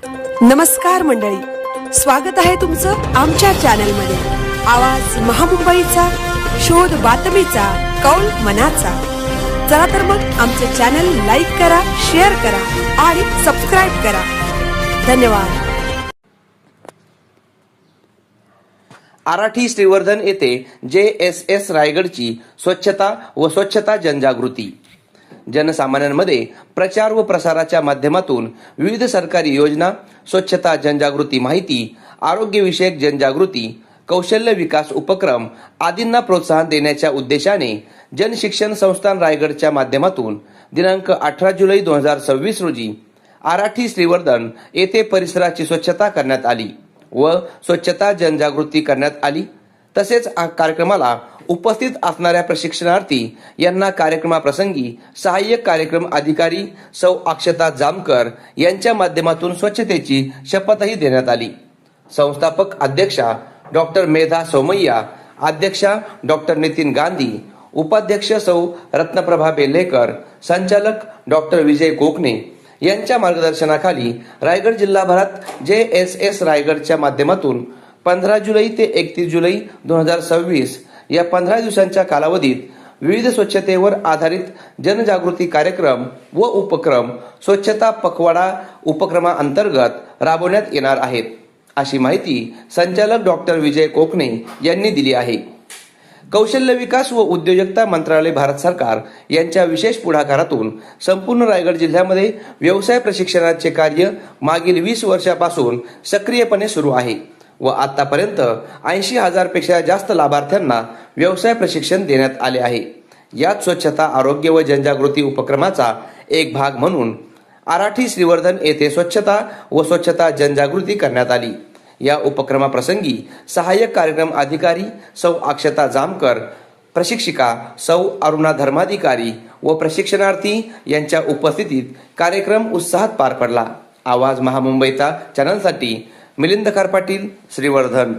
नमस्कार मंडळी, स्वागत आहे तुमचं आमच्या चॅनल मध्ये। आवाज महामुंबईचा, शोध बातमीचा, कौल मनाचा। चला तर मग आमचे चॅनल लाईक करा, शेअर करा आणि सबस्क्राइब करा। धन्यवाद। आराठी श्रीवर्धन येथे JSS रायगडची स्वच्छता व स्वच्छता जनजागृती। जनसामान्यांमध्ये प्रचार व प्रसाराच्या माध्यमातून विविध सरकारी योजना, स्वच्छता जनजागृती माहिती, आरोग्यविषयक जनजागृती, कौशल्य विकास उपक्रम आदींना प्रोत्साहन देण्याच्या उद्देशाने जनशिक्षण संस्थान रायगडच्या माध्यमातून दिनांक 18 जुलै 2026 रोजी आराठी श्रीवर्धन येथे परिसराची स्वच्छता करण्यात आली व स्वच्छता जनजागृती करण्यात आली। तसेच कार्यक्रमाला उपस्थित असणाऱ्या प्रशिक्षणार्थी यांना कार्यक्रमाप्रसंगी सहाय्यक कार्यक्रम अधिकारी सौ अक्षता जामकर यांच्या माध्यमातून स्वच्छतेची शपथही देण्यात आली। संस्थापक अध्यक्षा डॉक्टर मेधा सोमय्या, अध्यक्षा डॉक्टर नितीन गांधी, उपाध्यक्ष सौ रत्नप्रभा बेल्हेकर, संचालक डॉक्टर विजय कोकणे यांच्या मार्गदर्शनाखाली रायगड जिल्हाभरात JSS रायगडच्या माध्यमातून 15 जुलै ते 31 जुलै 2026 या 15 दिवसांच्या कालावधीत विविध स्वच्छतेवर आधारित जनजागृती कार्यक्रम व उपक्रम स्वच्छता पखवाडा उपक्रमाअंतर्गत राबवण्यात येणार आहेत, अशी माहिती संचालक डॉक्टर विजय कोकणे यांनी दिली आहे। कौशल्य विकास व उद्योजकता मंत्रालय भारत सरकार यांच्या विशेष पुढाकारातून संपूर्ण रायगड जिल्ह्यामध्ये व्यवसाय प्रशिक्षणाचे कार्य मागील 20 वर्षापासून सक्रियपणे सुरू आहे व आतापर्यंत 80,000 पेक्षा जास्त लाभार्थ्यांना व्यवसाय प्रशिक्षण देण्यात आले आहे। यात स्वच्छता, आरोग्य व जनजागृती उपक्रमाचा एक भाग म्हणून आराठी श्रीवर्धन येथे स्वच्छता व स्वच्छता जनजागृती करण्यात आली। या उपक्रमाप्रसंगी सहाय्यक कार्यक्रम अधिकारी सौ अक्षता जामकर, प्रशिक्षिका सौ अरुणा धर्माधिकारी व प्रशिक्षणार्थी यांच्या उपस्थितीत कार्यक्रम उत्साहात पार पडला। आवाज महामुंबईचा चॅनलसाठी मिलिंद खारपाटील, श्रीवर्धन।